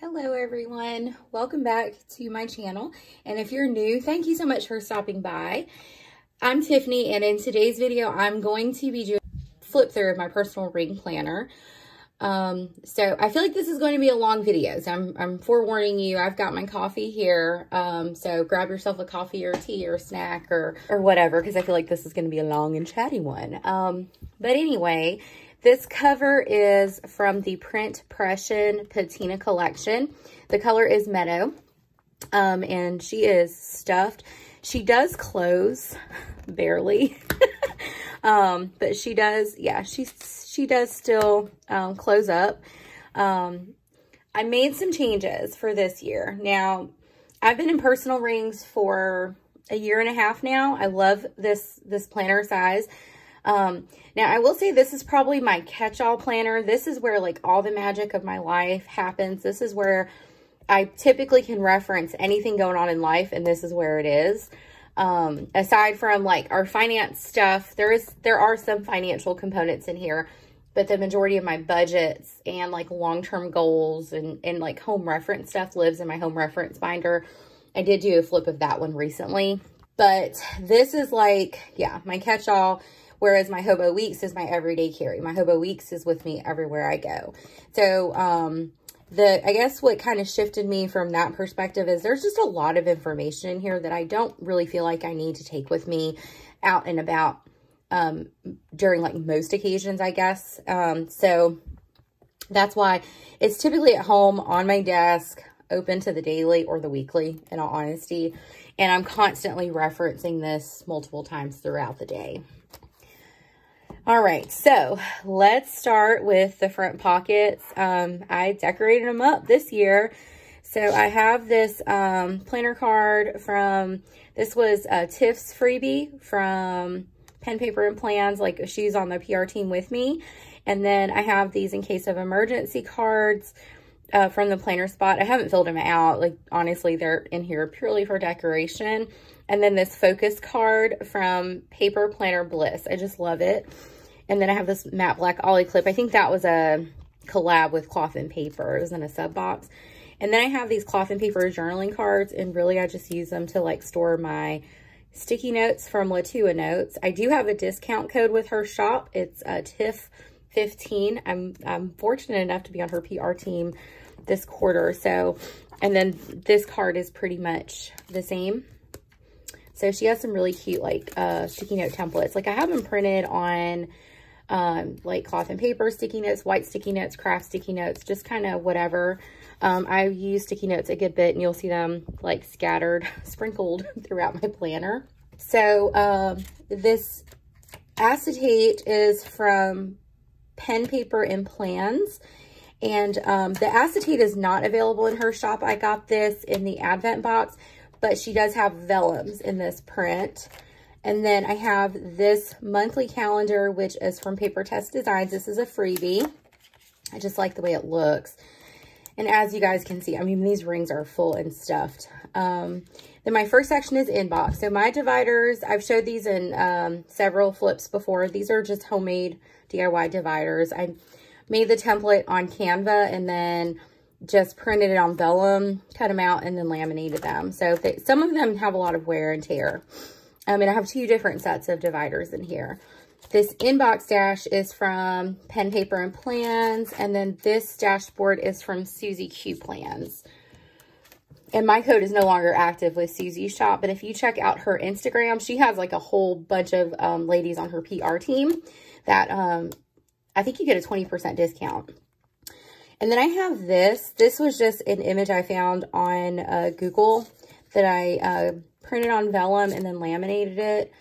Hello everyone, welcome back to my channel, and if you're new, thank you so much for stopping by. I'm Tiffany, and in today's video I'm going to be doing a flip through of my personal ring planner. So I feel like this is going to be a long video, so I'm forewarning you. I've got my coffee here, so grab yourself a coffee or tea or snack or whatever, because I feel like this is going to be a long and chatty one. But anyway, this cover is from the Print Pression Patina collection. The color is Meadow, and she is stuffed. She does close, barely, but she does, yeah, she does still close up. I made some changes for this year. Now, I've been in personal rings for a year and a half now. I love this planner size. Now I will say this is probably my catch-all planner. This is where like all the magic of my life happens. This is where I typically can reference anything going on in life, and this is where it is. Aside from like our finance stuff, there are some financial components in here, but the majority of my budgets and like long-term goals and like home reference stuff lives in my home reference binder. I did do a flip of that one recently, but this is like, yeah, my catch-all. Whereas my Hobo Weeks is my everyday carry. My Hobo Weeks is with me everywhere I go. So, I guess what kind of shifted me from that perspective is there's just a lot of information in here that I don't really feel like I need to take with me out and about, during like most occasions, I guess. So that's why it's typically at home on my desk, open to the daily or the weekly, in all honesty. And I'm constantly referencing this multiple times throughout the day. All right, so let's start with the front pockets. I decorated them up this year. So I have this planner card from, this was Tiff's freebie from Pen, Paper, and Plans. Like, she's on the PR team with me. And then I have these in case of emergency cards from the planner spot. I haven't filled them out. Like, honestly, they're in here purely for decoration. And then this focus card from Paper Planner Bliss. I just love it. And then I have this matte black ollie clip. I think that was a collab with Cloth and Paper. It was in a sub box. And then I have these Cloth and Paper journaling cards, and really I just use them to like store my sticky notes from Latua Notes. I do have a discount code with her shop. It's TIFF15. I'm fortunate enough to be on her PR team this quarter. So, and then this card is pretty much the same. So she has some really cute like sticky note templates. Like I have them printed on like Cloth and Paper sticky notes, white sticky notes, craft sticky notes, just kind of whatever. I use sticky notes a good bit, and you'll see them like scattered, sprinkled throughout my planner. So this acetate is from Pen, Paper, and Plans. And the acetate is not available in her shop. I got this in the Advent box, but she does have vellums in this print. And then I have this monthly calendar, which is from Papertess Designs. This is a freebie. I just like the way it looks. And as you guys can see, I mean, these rings are full and stuffed. Then my first section is inbox. So my dividers, I've showed these in several flips before. These are just homemade DIY dividers. I made the template on Canva and then just printed it on vellum, cut them out, and then laminated them. So some of them have a lot of wear and tear. And I have two different sets of dividers in here. This inbox dash is from Pen, Paper, and Plans. And then this dashboard is from SuzeeQPlans. And my code is no longer active with Suzee's shop. But if you check out her Instagram, she has like a whole bunch of ladies on her PR team that I think you get a 20% discount. And then I have this. This was just an image I found on Google that I printed on vellum and then laminated it.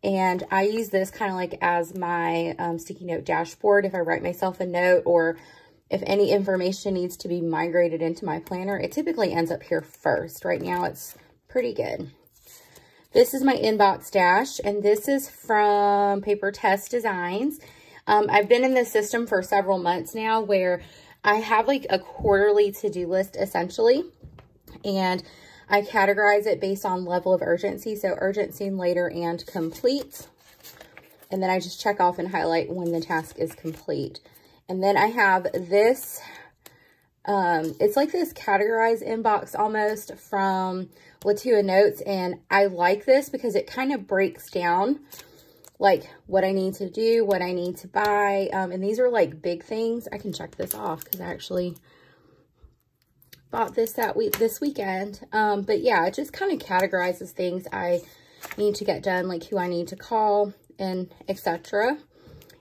And I use this kind of like as my sticky note dashboard if I write myself a note, or if any information needs to be migrated into my planner. It typically ends up here first. Right now it's pretty good. This is my inbox dash, and this is from Papertess Designs. I've been in this system for several months now where I have like a quarterly to-do list essentially, and I categorize it based on level of urgency. So urgent, seen later, and complete. And then I just check off and highlight when the task is complete. And then I have this It's like this categorized inbox almost from Latua Notes. And I like this because it kind of breaks down like what I need to do, what I need to buy. And these are like big things. I can check this off because I actually bought this this weekend. But yeah, it just kind of categorizes things I need to get done, like who I need to call and etc.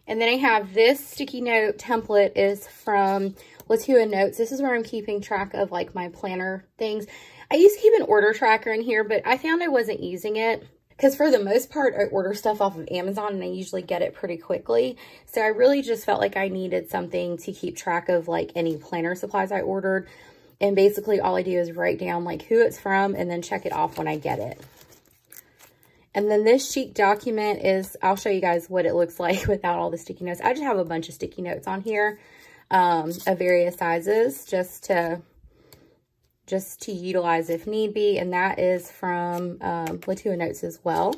And then I have this sticky note template is from Latua Notes. This is where I'm keeping track of like my planner things. I used to keep an order tracker in here, but I found I wasn't using it because for the most part, I order stuff off of Amazon and I usually get it pretty quickly. So I really just felt like I needed something to keep track of like any planner supplies I ordered. And basically all I do is write down like who it's from and then check it off when I get it. And then this sheet document is, I'll show you guys what it looks like without all the sticky notes. I just have a bunch of sticky notes on here of various sizes just to utilize if need be. And that is from Latua Notes as well.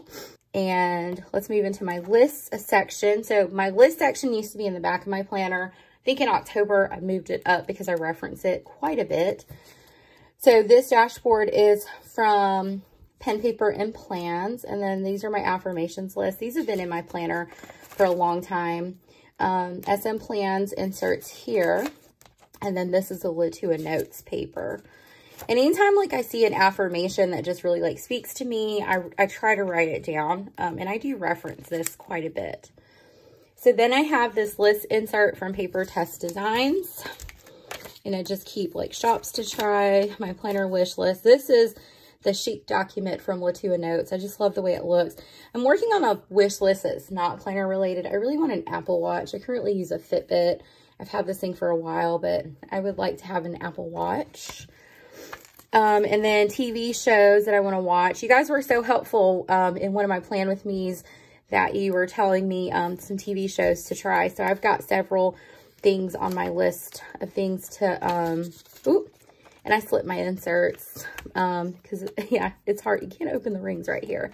And let's move into my list section. So my list section used to be in the back of my planner. I think in October, I moved it up because I reference it quite a bit. So this dashboard is from Pen, Paper, and Plans. And then these are my affirmations list. These have been in my planner for a long time. SMPlans inserts here. And then this is the Latua Notes paper. And anytime like I see an affirmation that just really like speaks to me, I try to write it down. And I do reference this quite a bit. So then I have this list insert from Papertess Designs. And I just keep like shops to try, my planner wish list. This is the sheet document from Latua Notes. I just love the way it looks. I'm working on a wish list that's not planner related. I really want an Apple Watch. I currently use a Fitbit. I've had this thing for a while, but I would like to have an Apple Watch. And then TV shows that I want to watch. You guys were so helpful in one of my Plan With Me's that you were telling me some TV shows to try. So I've got several things on my list of things to, and I slipped my inserts because, yeah, it's hard. You can't open the rings right here.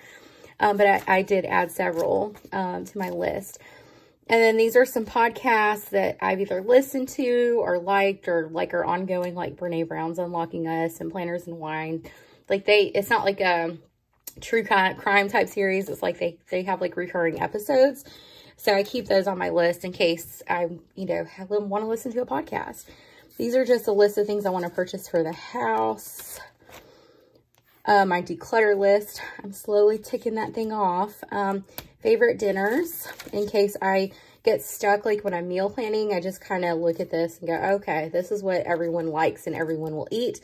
But I did add several to my list. And then these are some podcasts that I've either listened to or liked or like are ongoing, like Brene Brown's Unlocking Us and Planners and Wine. Like it's not like a true crime type series. It's like they have like recurring episodes. So I keep those on my list in case I, want to listen to a podcast. These are just a list of things I want to purchase for the house. My declutter list. I'm slowly ticking that thing off. Favorite dinners. In case I get stuck, like when I'm meal planning, I just kind of look at this and go, okay, this is what everyone likes and everyone will eat.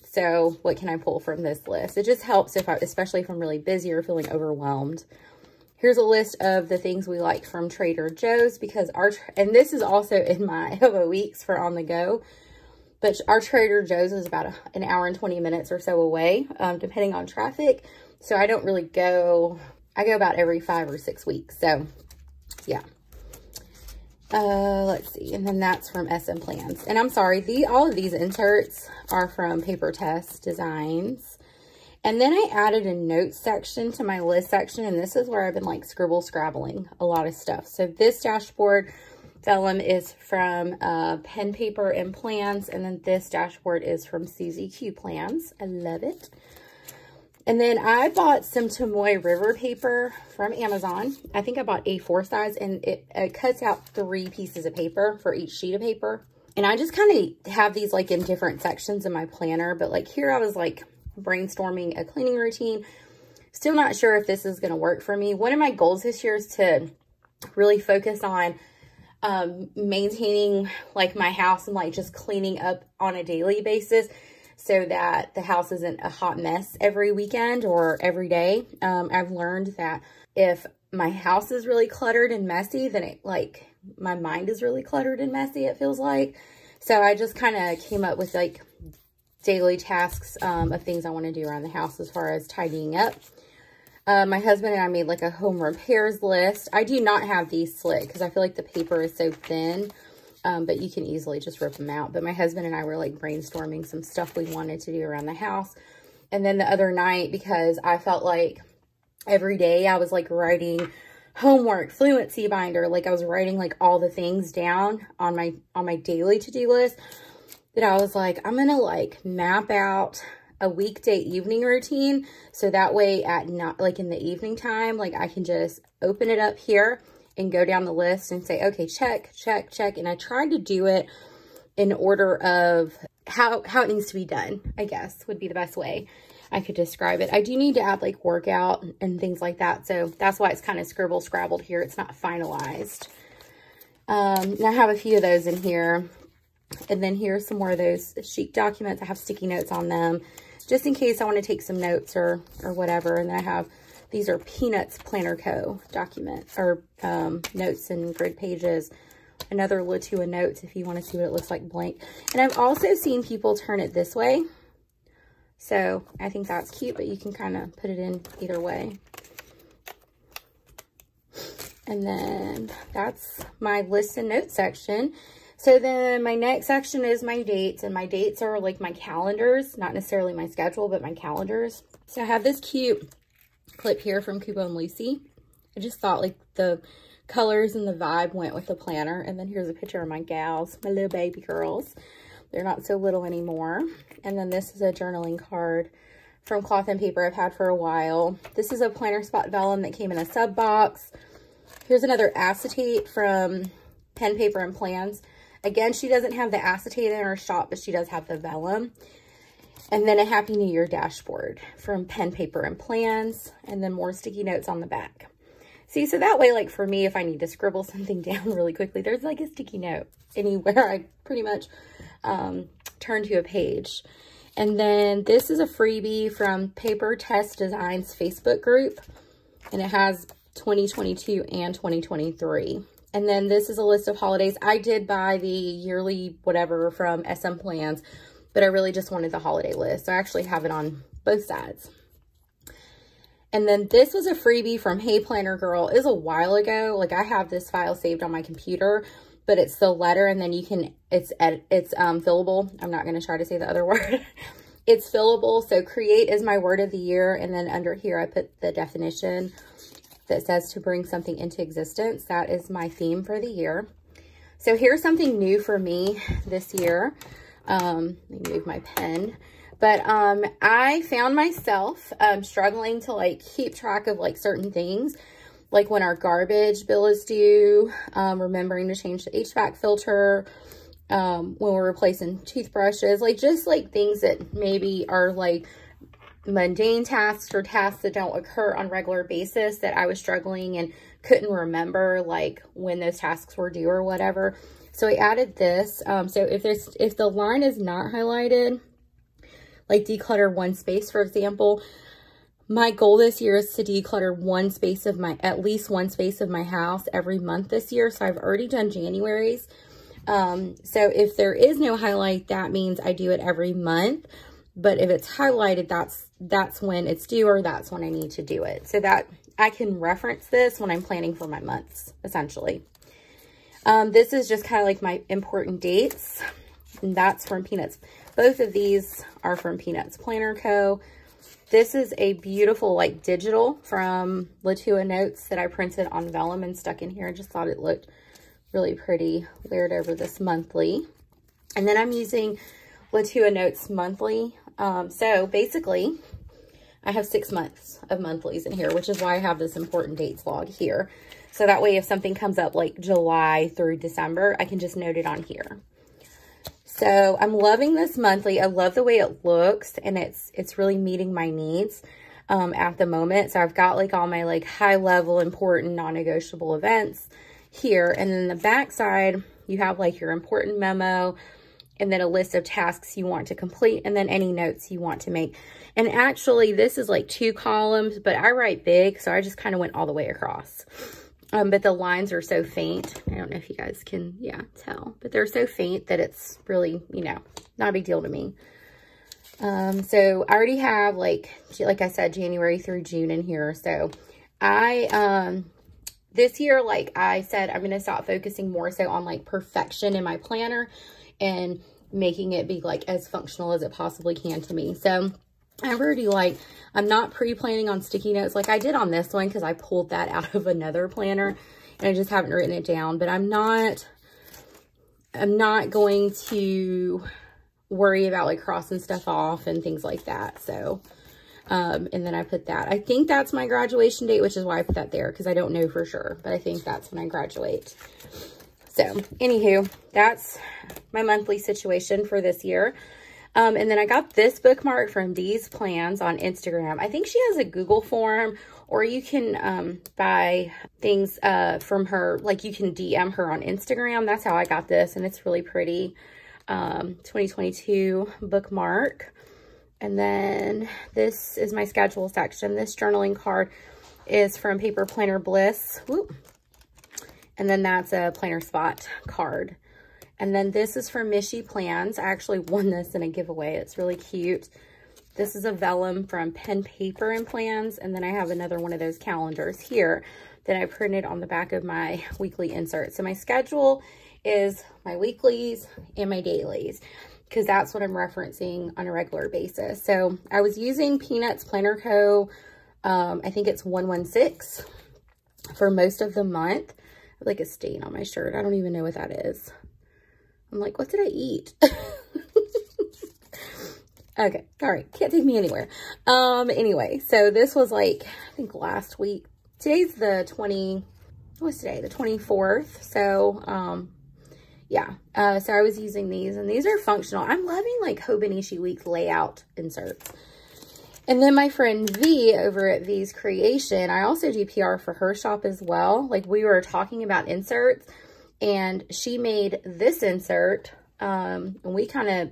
So what can I pull from this list? It just helps especially if I'm really busy or feeling overwhelmed. Here's a list of the things we like from Trader Joe's because and this is also in my Hobo Weeks for on the go, but our Trader Joe's is about an hour and 20 minutes or so away, depending on traffic. So I don't really go, I go about every 5 or 6 weeks. So yeah. Let's see. And then that's from SMPlans. And I'm sorry, all of these inserts are from Papertess Designs. And then I added a notes section to my list section. And this is where I've been like scrabbling a lot of stuff. So this dashboard vellum is from Pen, Paper, and Plans. And then this dashboard is from SuzeeQPlans. I love it. And then I bought some Tomoe River paper from Amazon. I think I bought A4 size, and it cuts out 3 pieces of paper for each sheet of paper. And I just kind of have these like in different sections in my planner. But like here I was like brainstorming a cleaning routine. Still not sure if this is going to work for me. One of my goals this year is to really focus on maintaining like my house and like just cleaning up on a daily basis, so that the house isn't a hot mess every weekend or every day. I've learned that if my house is really cluttered and messy, then my mind is really cluttered and messy, it feels like. So I just kind of came up with like daily tasks of things I want to do around the house as far as tidying up. My husband and I made like a home repairs list. I do not have these slit because I feel like the paper is so thin. But you can easily just rip them out. But my husband and I were like brainstorming some stuff we wanted to do around the house. And then the other night, because I felt like every day I was like writing homework, fluency binder, like I was writing like all the things down on my daily to-do list. that I was like, I'm gonna like map out a weekday evening routine. So that way at not like in the evening time, like I can just open it up here and go down the list and say, okay, check, check, check. And I tried to do it in order of how it needs to be done, I guess would be the best way I could describe it. I do need to add like workout and things like that. So that's why it's kind of scrabbled here. It's not finalized. And I have a few of those in here. And then here's some more of those sheet documents. I have sticky notes on them just in case I want to take some notes or whatever. And then I have, these are Peanuts Planner Co. documents or notes and grid pages. Another Latua Notes if you want to see what it looks like blank. And I've also seen people turn it this way. So I think that's cute, but you can kind of put it in either way. And then that's my list and notes section. So then my next section is my dates, and my dates are like my calendars, not necessarily my schedule, but my calendars. So I have this cute clip here from Kubo and Lucy. I just thought like the colors and the vibe went with the planner. And then here's a picture of my gals, my little baby girls. They're not so little anymore. And then this is a journaling card from Cloth and Paper I've had for a while. This is a planner spot vellum that came in a sub box. Here's another acetate from Pen, Paper, and Plans. Again, she doesn't have the acetate in her shop, but she does have the vellum. And then a Happy New Year dashboard from Pen, Paper, and Plans. And then more sticky notes on the back. See, so that way, like for me, if I need to scribble something down really quickly, there's like a sticky note anywhere I pretty much turn to a page. And then this is a freebie from Papertess Designs Facebook group. And it has 2022 and 2023. And then this is a list of holidays. I did buy the yearly whatever from SMPlans, but I really just wanted the holiday list. So I actually have it on both sides. And then this was a freebie from HeyPlannerGirl. It was a while ago. Like I have this file saved on my computer, but it's the letter, and then you can, it's fillable. I'm not going to try to say the other word. It's fillable. So create is my word of the year. And then under here, I put the definition that says to bring something into existence. That is my theme for the year. So here's something new for me this year. Let me move my pen. But I found myself struggling to like keep track of like certain things. Like when our garbage bill is due, remembering to change the HVAC filter, when we're replacing toothbrushes, like just like things that maybe are like mundane tasks or tasks that don't occur on a regular basis that I was struggling and couldn't remember like when those tasks were due or whatever. So I added this. So if the line is not highlighted, like declutter one space, for example, my goal this year is to declutter one space of my, at least one space of my house every month this year. So I've already done January's. So if there is no highlight, that means I do it every month. But if it's highlighted, that's when it's due, or that's when I need to do it. So that I can reference this when I'm planning for my months, essentially. This is just kind of like my important dates. And that's from Peanuts. Both of these are from Peanuts Planner Co. This is a beautiful like digital from Latua Notes that I printed on vellum and stuck in here. I just thought it looked really pretty layered over this monthly. And then I'm using Latua Notes monthly. So basically I have 6 months of monthlies in here, which is why I have this important dates log here. So that way if something comes up like July through December, I can just note it on here. So I'm loving this monthly. I love the way it looks, and it's really meeting my needs at the moment. So I've got like all my like high level important non-negotiable events here. And then the back side, you have like your important memo, and then a list of tasks you want to complete, and then any notes you want to make. And actually this is like 2 columns, but I write big, so I just kind of went all the way across. But the lines are so faint. I don't know if you guys can, tell, but they're so faint that it's really, not a big deal to me. So I already have like I said, January through June in here. So this year, like I said, I'm going to stop focusing more so on like perfection in my planner and making it be like as functional as it possibly can to me. So I've already I'm not pre-planning on sticky notes like I did on this one, because I pulled that out of another planner and I just haven't written it down. But I'm not going to worry about like crossing stuff off and things like that. So, and then I put that. I think that's my graduation date, which is why I put that there, because I don't know for sure, but I think that's when I graduate. So, anywho, that's my monthly situation for this year. And then I got this bookmark from Deezplanz on Instagram. I think she has a Google form, or you can buy things from her, like you can DM her on Instagram. That's how I got this, and it's really pretty. 2022 bookmark. And then this is my schedule section. This journaling card is from Paper Planner Bliss. Whoop. And then that's a planner spot card. And then this is from HeyPlannerGirl. I actually won this in a giveaway. It's really cute. This is a vellum from Pen Paper and Plans. And then I have another one of those calendars here that I printed on the back of my weekly insert. So my schedule is my weeklies and my dailies, because that's what I'm referencing on a regular basis. So I was using Peanuts Planner Co. I think it's 116 for most of the month. I have like a stain on my shirt. I don't even know what that is. I'm like, what did I eat? Okay, all right, can't take me anywhere. Anyway, so this was like, I think last week. Today's the 20, what's today? The 24th. So, yeah, so I was using these, and these are functional. I'm loving like Hobonichi Week layout inserts. And then my friend V over at VeeaCreations, I also do PR for her shop as well. Like we were talking about inserts, and she made this insert, and we kind of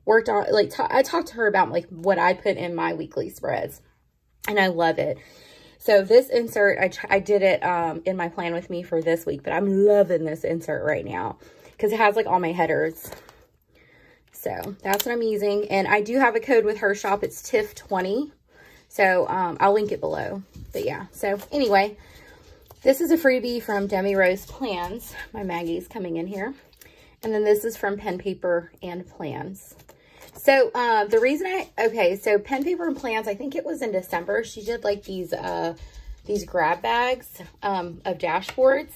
worked on, like, I talked to her about like what I put in my weekly spreads, and I love it. So this insert, I did it in my plan with me for this week, but I'm loving this insert right now because it has like all my headers. So that's what I'm using. And I do have a code with her shop. It's TIFF20. So I'll link it below. But yeah, so anyway, this is a freebie from DemiRosePlans. My Maggie's coming in here. And then this is from Pen Paper and Plans. So the reason so Pen Paper and Plans, I think it was in December, she did like these grab bags of dashboards.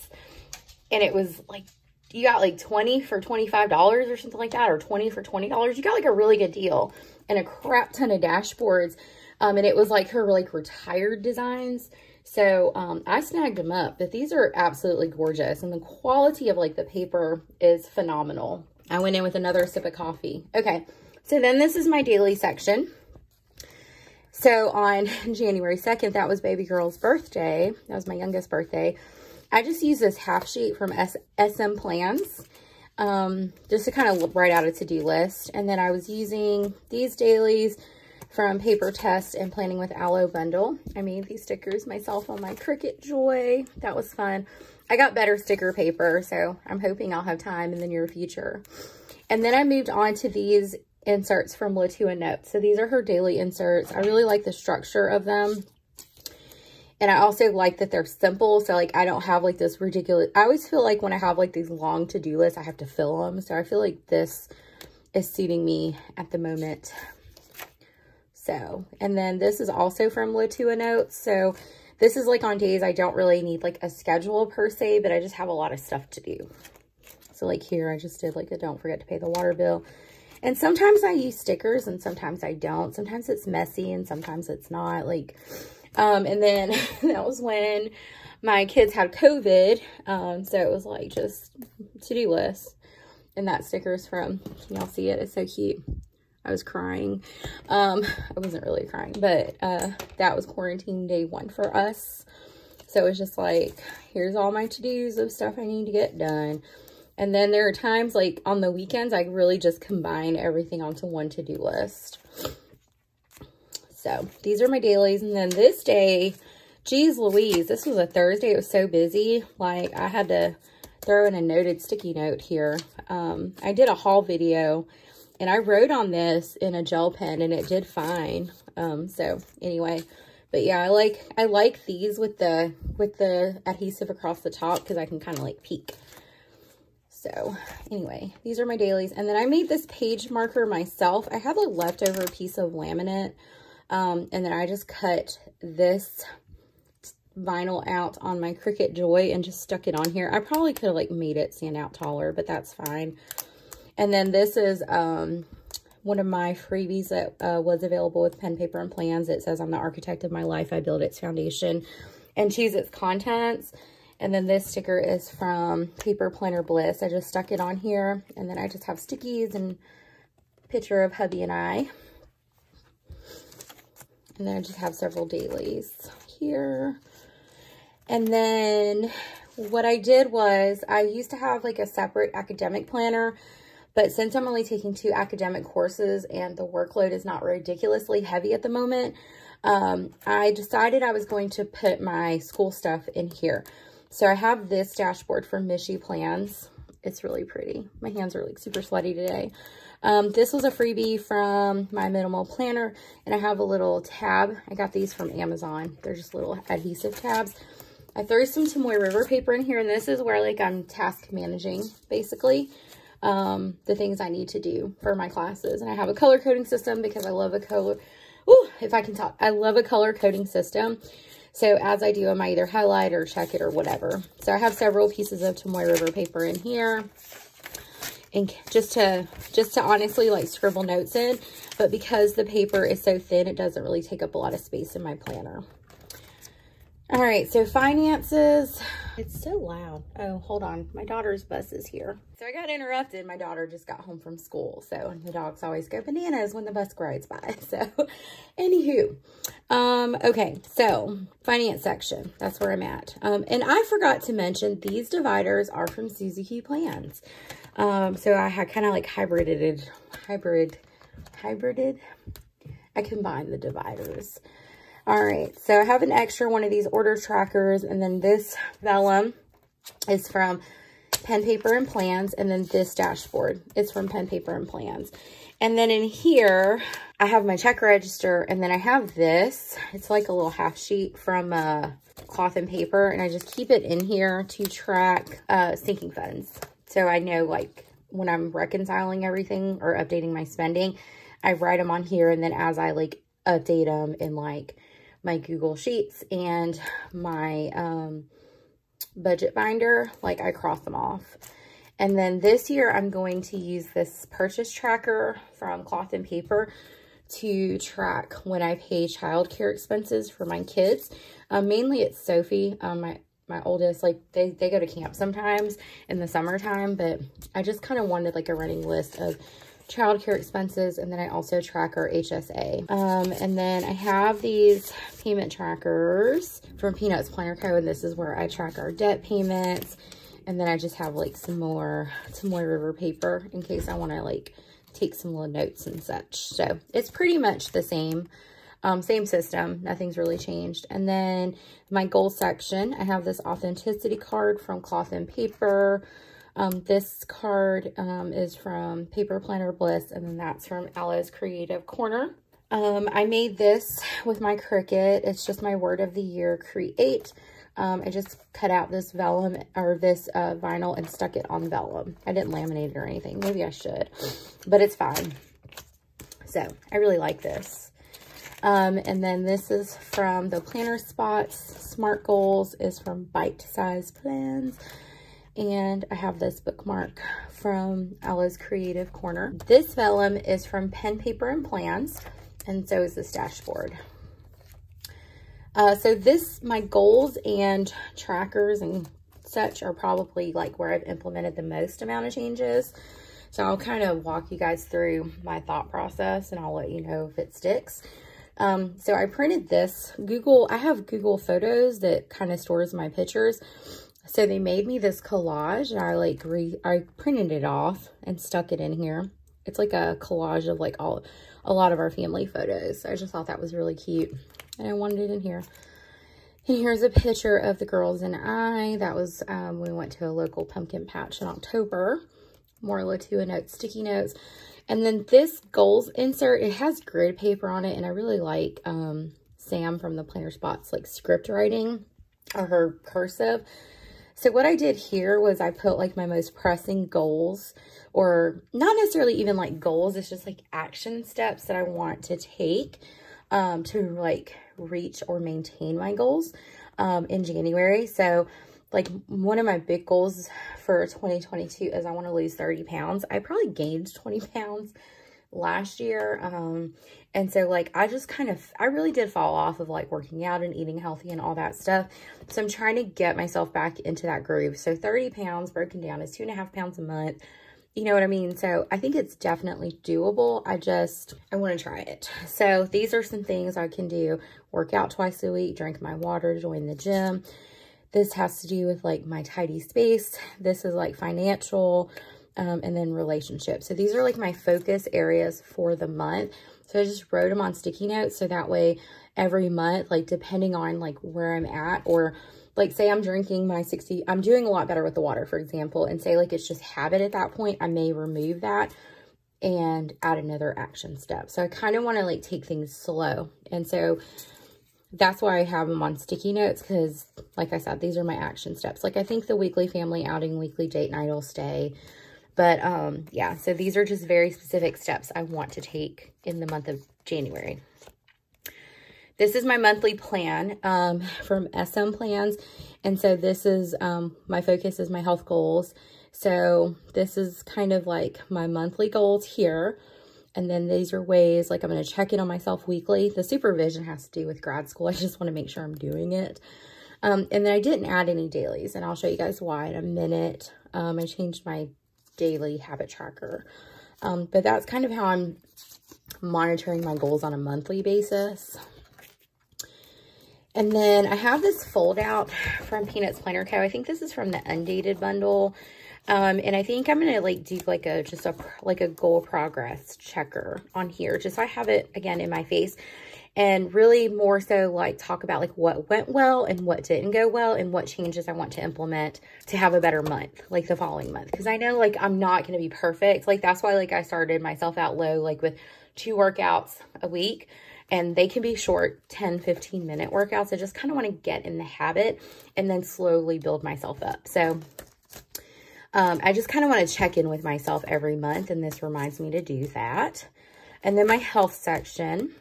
And it was like, you got like 20 for $25 or something like that, or 20 for $20. You got like a really good deal and a crap ton of dashboards. And it was like her like retired designs. So I snagged them up, but these are absolutely gorgeous. And the quality of like the paper is phenomenal. I went in with another sip of coffee. Okay, so then this is my daily section. So on January 2nd, that was baby girl's birthday. That was my youngest birthday. I just used this half sheet from SMPlans just to kind of write out a to-do list. And then I was using these dailies from Papertess and Planning with Aloe bundle. I made these stickers myself on my Cricut Joy. That was fun. I got better sticker paper, so I'm hoping I'll have time in the near future. And then I moved on to these inserts from Latua Notes. So these are her daily inserts. I really like the structure of them. And I also like that they're simple. So like I don't have like this ridiculous, I always feel like when I have like these long to-do lists, I have to fill them. So I feel like this is suiting me at the moment. So, and then this is also from Latua Notes. So this is like on days I don't really need like a schedule per se, but I just have a lot of stuff to do. So like here, I just did like a don't forget to pay the water bill. And sometimes I use stickers and sometimes I don't. Sometimes it's messy and sometimes it's not. Like, and then that was when my kids had COVID. So it was like just to-do list. And that sticker's from, can y'all see it? It's so cute. I was crying. I wasn't really crying, but that was quarantine day 1 for us. So it was just like, here's all my to-dos of stuff I need to get done. And then there are times like on the weekends, I really just combine everything onto one to-do list. So these are my dailies. And then this day, geez Louise, this was a Thursday. It was so busy. Like I had to throw in a noted sticky note here. I did a haul video and I wrote on this in a gel pen and it did fine. So anyway, but yeah, I like these with the adhesive across the top because I can kind of like peek. So anyway, these are my dailies. And then I made this page marker myself. I have a leftover piece of laminate. And then I just cut this vinyl out on my Cricut Joy and just stuck it on here. I probably could have like made it stand out taller, but that's fine. And then this is one of my freebies that was available with pen, paper, and plans. It says, I'm the architect of my life. I build its foundation and choose its contents. And then this sticker is from Paper Planner Bliss. I just stuck it on here. And then I just have stickies and picture of hubby and I. And then I just have several dailies here. And then what I did was I used to have like a separate academic planner, but since I'm only taking 2 academic courses and the workload is not ridiculously heavy at the moment, I decided I was going to put my school stuff in here. So I have this dashboard from Michy Plans. It's really pretty. My hands are like super sweaty today. This was a freebie from my minimal planner, and I have a little tab. I got these from Amazon. They're just little adhesive tabs. I threw some Tomoe River paper in here, and this is where like I'm task managing basically the things I need to do for my classes. And I have a color coding system because I love a color. Ooh, if I can talk, I love a color coding system. So as I do, I might either highlight or check it or whatever. So I have several pieces of Tomoe River paper in here, and just to honestly like scribble notes in. But because the paper is so thin, it doesn't really take up a lot of space in my planner. All right, so finances. It's so loud. Oh, hold on. My daughter's bus is here. So I got interrupted. My daughter just got home from school. So the dogs always go bananas when the bus rides by. So anywho, okay, so finance section. That's where I'm at. And I forgot to mention these dividers are from SuzeeQPlans. So I had kind of like hybrided. I combined the dividers. All right, so I have an extra one of these order trackers, and then this vellum is from Pen, Paper, and Plans, and then this dashboard is from Pen, Paper, and Plans. And then in here, I have my check register, and then I have this. It's like a little half sheet from Cloth and Paper, and I just keep it in here to track sinking funds. So I know like when I'm reconciling everything or updating my spending, I write them on here, and then as I like update them in like my Google Sheets and my budget binder, like I cross them off. And then this year I'm going to use this purchase tracker from Cloth and Paper to track when I pay childcare expenses for my kids. Mainly it's Sophie, my oldest. Like they go to camp sometimes in the summertime, but I just kind of wanted like a running list of childcare expenses, and then I also track our HSA. And then I have these payment trackers from Peanuts Planner Co., and this is where I track our debt payments. And then I just have like some more Tomoe River paper in case I want to like take some little notes and such. So it's pretty much the same system. Nothing's really changed. And then my goal section, I have this authenticity card from Cloth and Paper. This card is from Paper Planner Bliss, and then that's from Ella's Creative Corner. I made this with my Cricut. It's just my word of the year, create. I just cut out this vellum or this vinyl and stuck it on vellum. I didn't laminate it or anything. Maybe I should, but it's fine. So I really like this. And then this is from the Planner Spots. Smart Goals is from Bite-Size Plans. And I have this bookmark from Ella's Creative Corner. This vellum is from Pen, Paper, and Plans, and so is this dashboard. So my goals and trackers and such are probably like where I've implemented the most amount of changes. So I'll kind of walk you guys through my thought process, and I'll let you know if it sticks. So I printed this I have Google Photos that kind of stores my pictures. So they made me this collage, and I printed it off and stuck it in here. It's like a collage of like a lot of our family photos. I just thought that was really cute, and I wanted it in here. And here's a picture of the girls and I. That was we went to a local pumpkin patch in October. More Latua Notes sticky notes. And then this goals insert, it has grid paper on it, and I really like Sam from the Planner Spots like script writing, or her cursive. So what I did here was I put like my most pressing goals, or not necessarily even like goals. It's just like action steps that I want to take to like reach or maintain my goals in January. So like one of my big goals for 2022 is I want to lose 30 pounds. I probably gained 20 pounds last year. And so like, I really did fall off of like working out and eating healthy and all that stuff. So I'm trying to get myself back into that groove. So 30 pounds broken down is 2.5 pounds a month. You know what I mean? So I think it's definitely doable. I want to try it. So these are some things I can do. Work out twice a week, drink my water, join the gym. This has to do with like my tidy space. This is like financial, and then relationships. So these are like my focus areas for the month. So I just wrote them on sticky notes. So that way every month, like depending on like where I'm at, or like say I'm drinking my 60, I'm doing a lot better with the water, for example, and say like it's just habit at that point, I may remove that and add another action step. So I kind of want to like take things slow. And so that's why I have them on sticky notes, because like I said, these are my action steps. Like I think the weekly family outing, weekly date night will stay. But yeah, so these are just very specific steps I want to take in the month of January. This is my monthly plan from SMPlans. And so this is, my focus is my health goals. So this is kind of like my monthly goals here. And then these are ways, like I'm going to check in on myself weekly. The supervision has to do with grad school. I just want to make sure I'm doing it. And then I didn't add any dailies, and I'll show you guys why in a minute. I changed my daily habit tracker. But that's kind of how I'm monitoring my goals on a monthly basis. And then I have this fold out from Peanuts Planner Co. I think this is from the Undated bundle. And I think I'm going to like do like a goal progress checker on here, just so I have it again in my face, and really more so like talk about like what went well and what didn't go well and what changes I want to implement to have a better month, like the following month. Cause I know like I'm not going to be perfect. Like that's why like I started myself out low, like with 2 workouts a week, and they can be short 10-15 minute workouts. I just kind of want to get in the habit and then slowly build myself up. So I just kind of want to check in with myself every month, and this reminds me to do that. And then my health section.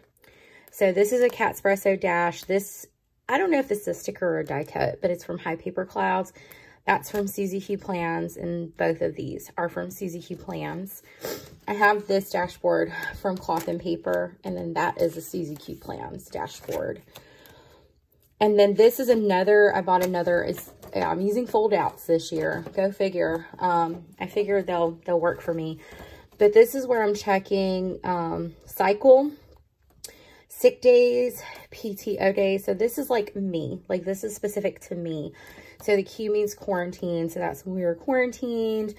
So this is a Catspresso Dash. This, I don't know if this is a sticker or a die cut, but it's from High Paper Clouds. That's from SuzeeQPlans, and both of these are from SuzeeQPlans. I have this dashboard from Cloth and Paper, and then that is a SuzeeQPlans dashboard. And then this is another, I bought another, I'm using fold outs this year. Go figure. I figure they'll work for me. But this is where I'm checking cycle, sick days, PTO days. So this is like me. Like this is specific to me. So the Q means quarantine. So that's when we were quarantined.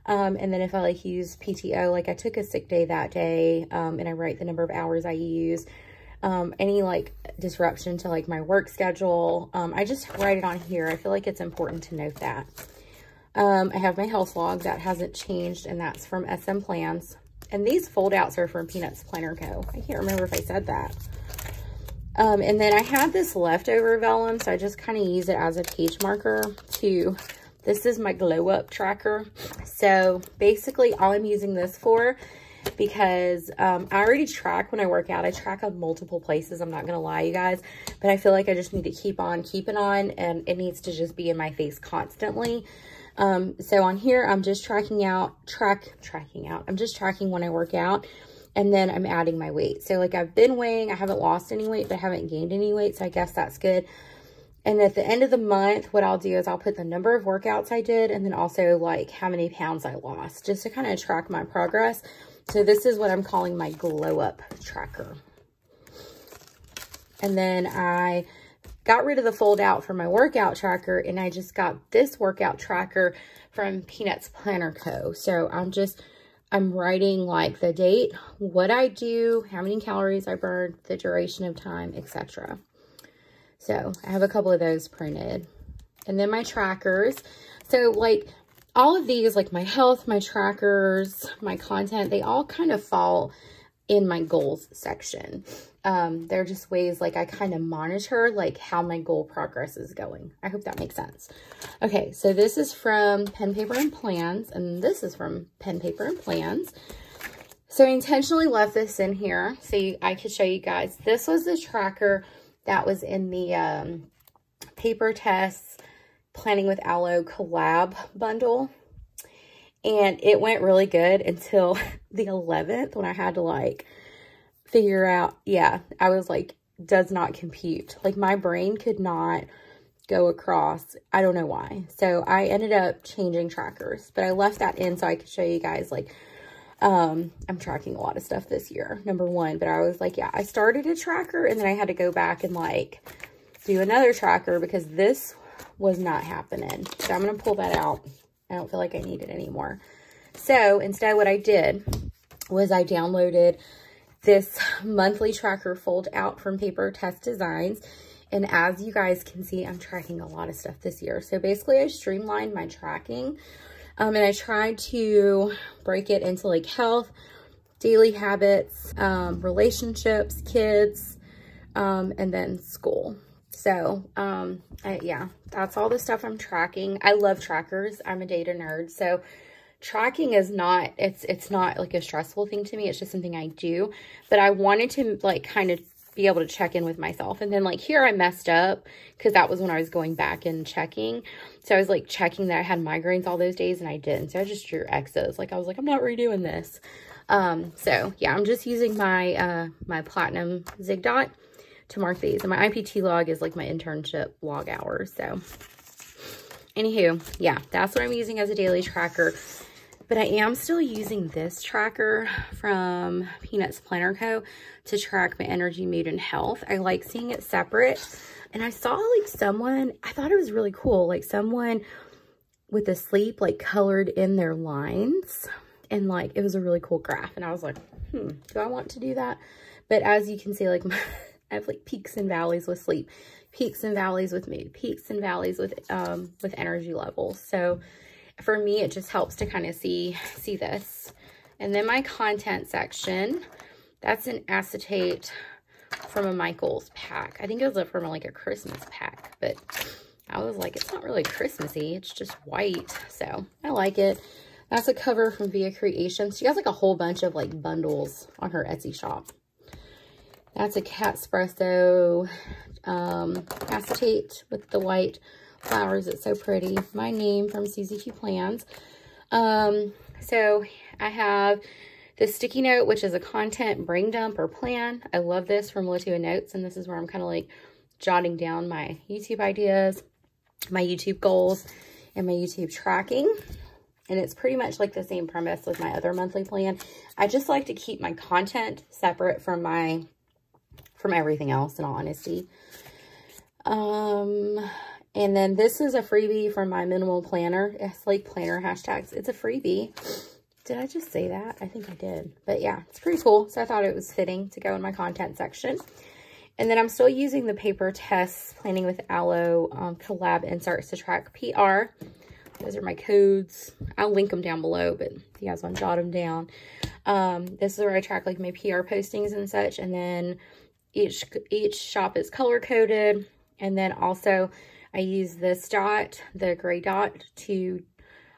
And then if I like use PTO, like I took a sick day that day, and I write the number of hours I use. Any like disruption to like my work schedule, I just write it on here. I feel like it's important to note that. I have my health log that hasn't changed, and that's from SMPlans. And these fold outs are from Peanuts Planner Co. I can't remember if I said that. And then I have this leftover vellum, so I just kind of use it as a page marker to, this is my glow up tracker. So basically all I'm using this for, because I already track when I work out. I track on multiple places. I'm not going to lie, you guys. But I feel like I just need to keep on keeping on, and it needs to just be in my face constantly. So on here, I'm just tracking I'm just tracking when I work out, and then I'm adding my weight. So like I've been weighing, I haven't lost any weight, but I haven't gained any weight. So I guess that's good. And at the end of the month, what I'll do is I'll put the number of workouts I did, and then also like how many pounds I lost, just to kind of track my progress. So this is what I'm calling my glow up tracker. And then I got rid of the fold out for my workout tracker, and I just got this workout tracker from Peanuts Planner Co. So I'm writing like the date, what I do, how many calories I burned, the duration of time, etc. So I have a couple of those printed. And then my trackers. So like all of these, like my health, my trackers, my content, they all kind of fall in my goals section. They're just ways like I kind of monitor like how my goal progress is going. I hope that makes sense. Okay, so this is from Pen, Paper, and Plans, and this is from Pen, Paper, and Plans. So I intentionally left this in here so I could show you guys. This was the tracker that was in the Papertess Planning with Aloe collab bundle. And it went really good until the 11th when I had to like figure out, yeah, I was like, does not compute. Like my brain could not go across. I don't know why. So I ended up changing trackers, but I left that in so I could show you guys like, I'm tracking a lot of stuff this year, number one, but I was like, yeah, I started a tracker and then I had to go back and like do another tracker because this was not happening. So I'm going to pull that out. I don't feel like I need it anymore. So instead what I did was I downloaded this monthly tracker fold out from Papertess Designs. And as you guys can see, I'm tracking a lot of stuff this year. So basically I streamlined my tracking. And I tried to break it into like health, daily habits, relationships, kids, and then school. So, yeah, that's all the stuff I'm tracking. I love trackers. I'm a data nerd. So tracking is not, it's not like a stressful thing to me. It's just something I do, but I wanted to like kind of be able to check in with myself. And then like here I messed up because that was when I was going back and checking. So I was like checking that I had migraines all those days and I didn't. So I just drew X's. Like I was like, I'm not redoing this. So yeah, I'm just using my, my platinum zig dot to mark these. And my IPT log is like my internship log hours. So anywho, yeah, that's what I'm using as a daily tracker. But I am still using this tracker from Peanuts Planner Co. to track my energy, mood, and health. I like seeing it separate. And I saw like someone, I thought it was really cool, like someone with the sleep like colored in their lines. And like, it was a really cool graph. And I was like, do I want to do that? But as you can see, like I have like peaks and valleys with sleep, peaks and valleys with mood, peaks and valleys with energy levels. So for me, it just helps to kind of see this. And then my content section, that's an acetate from a Michael's pack. I think it was from like a Christmas pack, but I was like, it's not really Christmassy. It's just white. So I like it. That's a cover from VeeaCreations. She has like a whole bunch of like bundles on her Etsy shop. That's a Catspresso acetate with the white flowers. It's so pretty. My name from SuzeeQPlans. So I have the sticky note, which is a content brain dump or plan. I love this from Latua Notes, and this is where I'm kind of like jotting down my YouTube ideas, my YouTube goals, and my YouTube tracking. And it's pretty much like the same premise with my other monthly plan. I just like to keep my content separate from everything else, in all honesty. And then this is a freebie from my minimal planner. It's like planner hashtags. It's a freebie. Did I just say that? I think I did. But yeah, it's pretty cool. So I thought it was fitting to go in my content section. And then I'm still using the Papertess Planning with Aloe collab inserts to track PR. Those are my codes. I'll link them down below, but if you guys want to jot them down. This is where I track like my PR postings and such. And then each shop is color coded. And then also I use this dot, the gray dot, to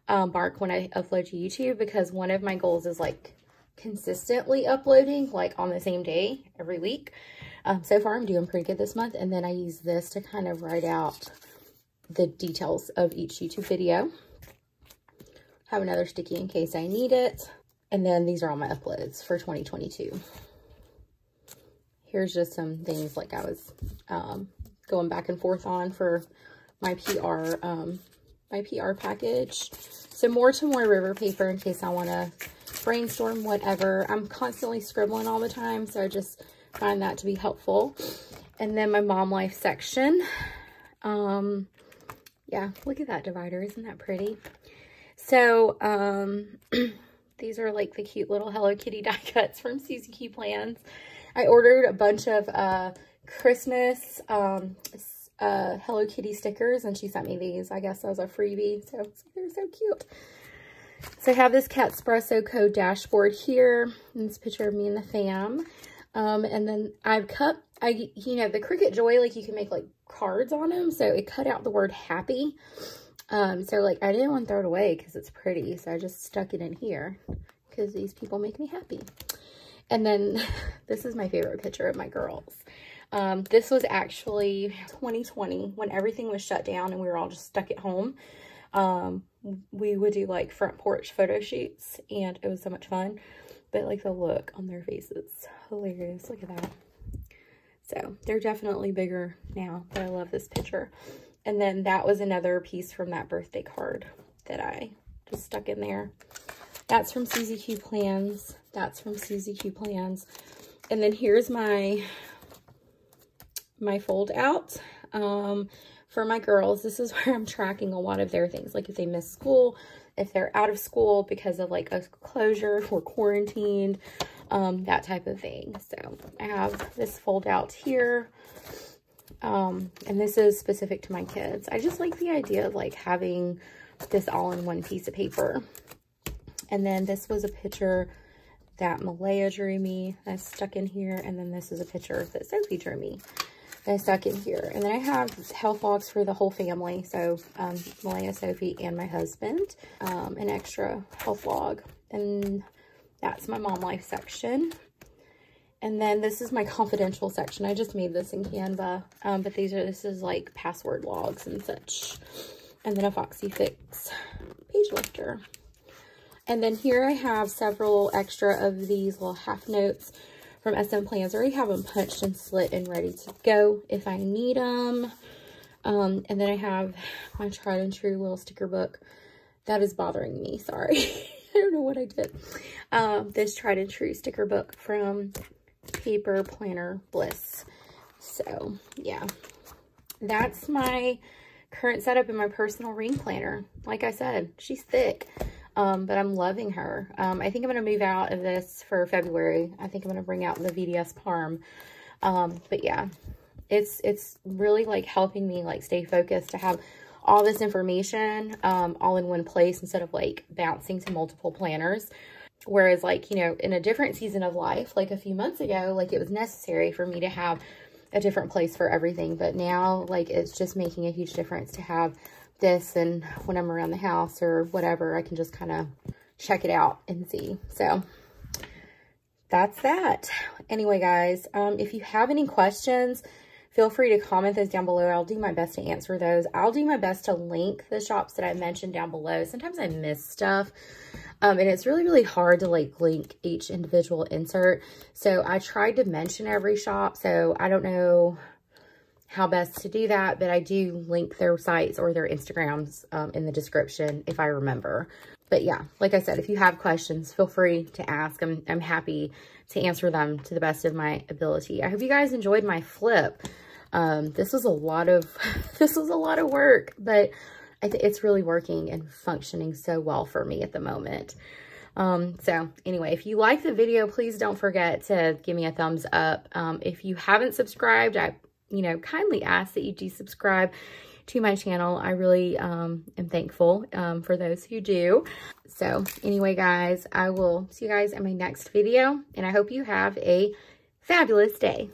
mark when I upload to YouTube, because one of my goals is like consistently uploading like on the same day every week. So far I'm doing pretty good this month. And then I use this to kind of write out the details of each YouTube video. Have another sticky in case I need it. And then these are all my uploads for 2022. Here's just some things like I was going back and forth on for my PR package. So more river paper in case I want to brainstorm whatever. I'm constantly scribbling all the time, so I just find that to be helpful. And then my mom life section. Yeah, look at that divider. Isn't that pretty? So these are like the cute little Hello Kitty die cuts from SuzeeQPlans. I ordered a bunch of Christmas Hello Kitty stickers, and she sent me these, I guess, as a freebie. So they're so cute. So I have this Catspresso code dashboard here, and this picture of me and the fam. And then I've cut, you know, the Cricut Joy, like you can make like cards on them. So it cut out the word happy. So like I didn't want to throw it away because it's pretty. So I just stuck it in here because these people make me happy. And then this is my favorite picture of my girls. This was actually 2020 when everything was shut down and we were all just stuck at home. we would do like front porch photo shoots, and it was so much fun. But like the look on their faces, hilarious. Look at that. So they're definitely bigger now, but I love this picture. And then that was another piece from that birthday card that I just stuck in there. That's from SuzeeQPlans. That's from SuzeeQPlans. And then here's my fold out for my girls. This is where I'm tracking a lot of their things, like if they miss school, if they're out of school because of like a closure or quarantined, that type of thing. So I have this fold out here, and this is specific to my kids. I just like the idea of like having this all in one piece of paper. And then this was a picture that Malaya drew me that I stuck in here, and then this is a picture that Sophie drew me that I stuck in here. And then I have health logs for the whole family, so Malaya, Sophie, and my husband, an extra health log. And that's my mom life section. And then this is my confidential section. I just made this in Canva, but this is like password logs and such. And then a Foxy Fix page lifter. And then here I have several extra of these little half notes from SMPlans. I already have them punched and slit and ready to go if I need them. And then I have my tried and true little sticker book. That is bothering me, sorry. I don't know what I did. This tried and true sticker book from Paper Planner Bliss. So yeah, that's my current setup in my personal ring planner. Like I said, she's thick. But I'm loving her. I think I'm going to move out of this for February. I think I'm going to bring out the VDS Parm. But yeah, it's really like helping me like stay focused to have all this information, all in one place instead of like bouncing to multiple planners. Whereas like, you know, in a different season of life, like a few months ago, like it was necessary for me to have a different place for everything. But now like it's just making a huge difference to have this, and when I'm around the house or whatever, I can just kind of check it out and see. So that's that. Anyway, guys, if you have any questions, feel free to comment those down below. I'll do my best to answer those. I'll do my best to link the shops that I mentioned down below. Sometimes I miss stuff, and it's really, really hard to like link each individual insert. So I tried to mention every shop, so I don't know how best to do that, but I do link their sites or their Instagrams in the description if I remember. But yeah, like I said, if you have questions, feel free to ask. I'm happy to answer them to the best of my ability. I hope you guys enjoyed my flip. This was a lot of work, but it's really working and functioning so well for me at the moment. So anyway, if you like the video, please don't forget to give me a thumbs up. If you haven't subscribed, I kindly ask that you do subscribe to my channel. I really am thankful for those who do. So anyway, guys, I will see you guys in my next video, and I hope you have a fabulous day.